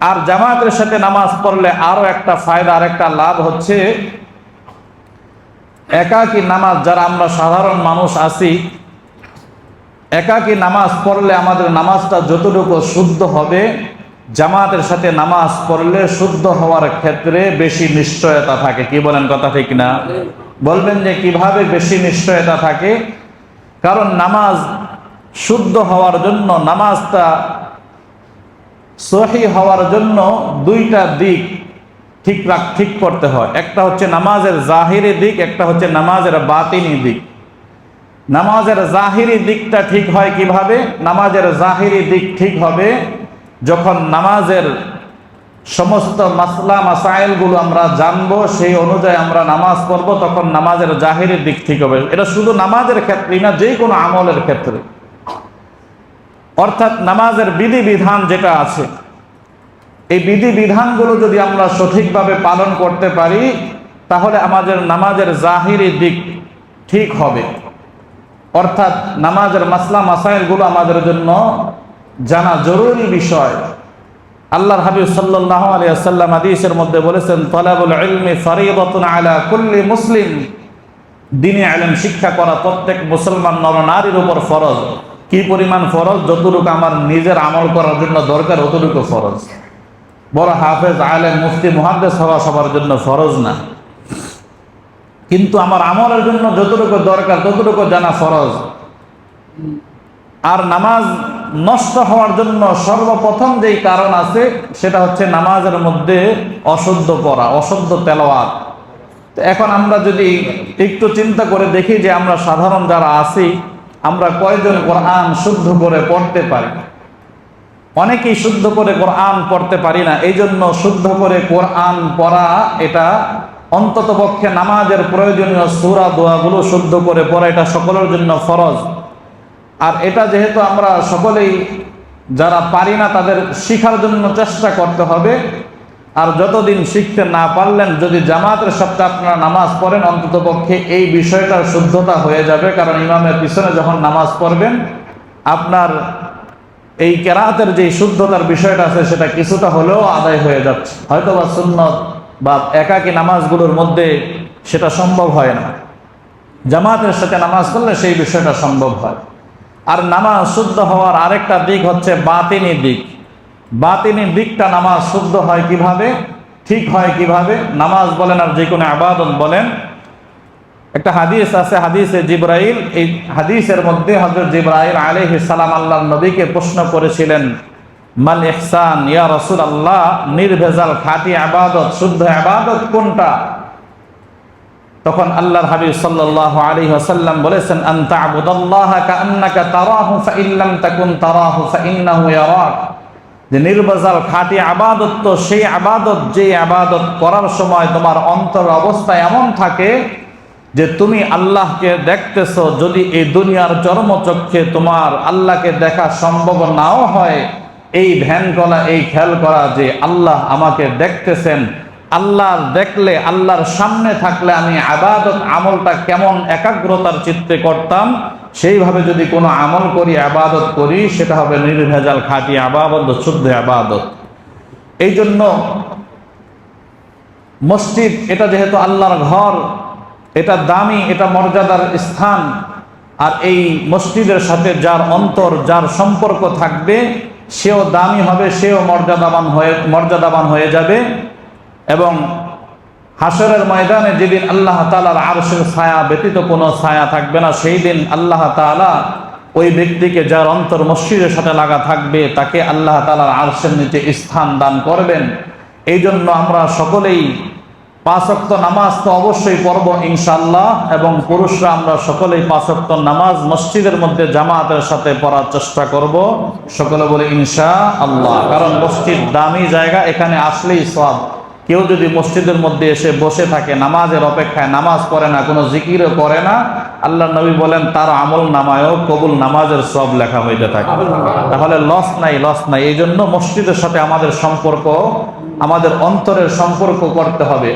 আর জামাতের সাথে নামাজ পড়লে আরো একটা ফায়দা, আর একটা লাভ হচ্ছে, একাকী নামাজ যারা আমরা সাধারণ মানুষ আছি, একাকী নামাজ পড়লে আমাদের নামাজটা যতটুকু শুদ্ধ হবে, জামাতের সাথে নামাজ পড়লে শুদ্ধ হওয়ার ক্ষেত্রে বেশি নিশ্চয়তা থাকে। কি বলেন, কথা ঠিক না? বলবেন যে কিভাবে বেশি নিশ্চয়তা থাকে? কারণ নামাজ শুদ্ধ হওয়ার জন্য, নামাজটা সহি হওয়ার জন্য দুইটা দিক ঠিক করতে হয়। একটা হচ্ছে নামাজের জাহিরি দিক, একটা হচ্ছে নামাজের বাতিনি দিক। নামাজের জাহিরি দিকটা ঠিক হয় কিভাবে? নামাজের জাহিরি দিক ঠিক হবে যখন নামাজের সমস্ত মাসলা মাসাইলগুলো আমরা জানবো, সেই অনুযায়ী আমরা নামাজ পড়বো, তখন নামাজের জাহিরি দিক ঠিক হবে। এটা শুধু নামাজের ক্ষেত্রেই না, যে কোনো আমলের ক্ষেত্রে। অর্থাৎ নামাজের বিধিবিধান যেটা আছে, এই বিধিবিধানগুলো যদি আমরা সঠিকভাবে পালন করতে পারি, তাহলে আমাদের নামাজের জাহিরি দিক ঠিক হবে। অর্থাৎ নামাজের মাসলা মাসাইলগুলো আমাদের জন্য জানা জরুরি বিষয়। আল্লাহর হাবিব সাল্লাল্লাহু আলাইহি ওয়াসাল্লাম হাদিসের মধ্যে বলেছেন, তালাবুল ইলমি ফরিদাতুন আলা কুল্লি মুসলিম। দ্বীনি ইলম শিক্ষা করা প্রত্যেক মুসলমান নর-নারীর উপর ফরজ। কি পরিমাণ ফরজ? যতটুকু আমার নিজের আমল করার জন্য দরকার ততটুকু ফরজ। বড় হাফেজ, আলেম, মুফতি, মুহাদ্দিস হওয়া সবার জন্য ফরজ না, কিন্তু আমার আমলের জন্য যতটুকু দরকার ততটুকু জানা ফরজ। আর নামাজ নষ্ট হওয়ার জন্য সর্বপ্রথম যেই কারণ আছে, সেটা হচ্ছে নামাজের মধ্যে অশুদ্ধ পড়া, অশুদ্ধ তেলাওয়াত। এখন আমরা যদি একটু চিন্তা করে দেখি যে আমরা সাধারণ যারা আছি, আমরা কয়জন কোরআন শুদ্ধ করে পড়তে পারি? অনেকেই শুদ্ধ করে কোরআন পড়তে পারি না। এই জন্য শুদ্ধ করে কোরআন পড়া, এটা অন্ততপক্ষে নামাজের প্রয়োজনীয় সূরা দোয়াগুলো শুদ্ধ করে পড়া, এটা সকলের জন্য ফরজ। আর এটা যেহেতু আমরা সকলেই যারা পারি না, তাদের শিখার জন্য চেষ্টা করতে হবে। আর যতদিন শিখতে না পারলেন, যদি জামাতের সাথে আপনারা নামাজ পড়েন, অন্ততপক্ষে এই বিষয়টার শুদ্ধতা হয়ে যাবে। কারণ ইমামের পিছনে যখন নামাজ পড়বেন, আপনার এই কেরাতের যে শুদ্ধতার বিষয়টা আছে, সেটা কিছুটা হলেও আদায় হয়ে যাচ্ছে। হয়তো বা সুন্নত বা একাকী নামাজগুলোর মধ্যে সেটা সম্ভব হয় না, জামাতের সাথে নামাজ পড়লে সেই বিষয়টা সম্ভব হয়। আর নামাজ শুদ্ধ হওয়ার আরেকটা দিক হচ্ছে বাতিনি দিক। বাতিনি দিকটা নামাজ শুদ্ধ হয় কিভাবে, ঠিক হয় কিভাবে? নামাজ বলেন আর যে কোনো ইবাদত বলেন, একটা হাদিস আছে, হাদিসে জিবরাইল। এই হাদিসের মধ্যে হযরত জিবরাইল আলাইহিস সালাম আল্লাহর নবীকে প্রশ্ন করেছিলেন, মাল ইহসান ইয়া রাসূলুল্লাহ, নির্ভেজাল খাঁটি ইবাদত, শুদ্ধ ইবাদত কোনটা? তখন আল্লাহর হাবিব সাল্লাল্লাহু আলাইহি ওয়াসাল্লাম বলেছেন, আন তা'বুদাল্লাহা কাআন্নাকা তারাহু ফাইন লাম তাকুন তারাহু ফাইন্নাহু ইয়ারাক। যে নির্ভেজাল খাঁটি ইবাদত তো সেই ইবাদত, যে ইবাদত করার সময় তোমার অন্তর অবস্থা এমন থাকে যে তুমি আল্লাহকে দেখতেছো। যদি এই দুনিয়ার চর্মচক্ষে তোমার আল্লাহকে দেখা সম্ভব নাও হয়, এই ধ্যান করা, এই খেয়াল করা যে আল্লাহ আমাকে দেখতেছেন, আল্লাহর দেখলে, আল্লাহর সামনে থাকলে আমি ইবাদত আমলটা কেমন একাগ্রতার চিত্তে করতাম, সেইভাবে যদি কোনো আমল করি, ইবাদত করি, সেটা হবে নির্ভেজাল খাঁটি ইবাদত, শুদ্ধ ইবাদত। এই জন্য মসজিদ, এটা যেহেতু আল্লাহর ঘর, এটা দামি, এটা মর্যাদার স্থান। আর এই মসজিদের সাথে যার অন্তর, যার সম্পর্ক থাকবে, সেও দামি হবে, সেও মর্যাদাবান হয়ে যাবে। এবং হাসরের ময়দানে যেদিন আল্লাহ তাআলার আরশের ছায়া ব্যতীত কোনো ছায়া থাকবে না, সেই দিন আল্লাহ তাআলা ওই ব্যক্তিকে, যার অন্তর মসজিদের সাথে লাগা থাকবে, তাকে আল্লাহ তাআলার আরশের নিচে স্থান দান করবেন। এই জন্য আমরা সকলেই 5 ওয়াক্ত নামাজ তো অবশ্যই পড়ব ইনশাআল্লাহ, এবং পুরুষরা আমরা সকলেই 5 ওয়াক্ত নামাজ মসজিদের মধ্যে জামাতের সাথে পড়ার চেষ্টা করব। সকলে বলে ইনশাআল্লাহ। কারণ মসজিদ দামি জায়গা, এখানে আসলেই সওয়াব। কেউ যদি মসজিদের মধ্যে এসে বসে থাকে, নামাজের অপেক্ষায়, নামাজ পড়ে না, কোনো জিকিরও করে না, আল্লাহর নবী বলেন তার আমল নামায়ও কবুল নামাজের সওয়াব লেখা হইতে থাকে। তাহলে লস নাই। এই জন্য মসজিদের সাথে আমাদের সম্পর্ক, আমাদের অন্তরের সম্পর্ক করতে হবে।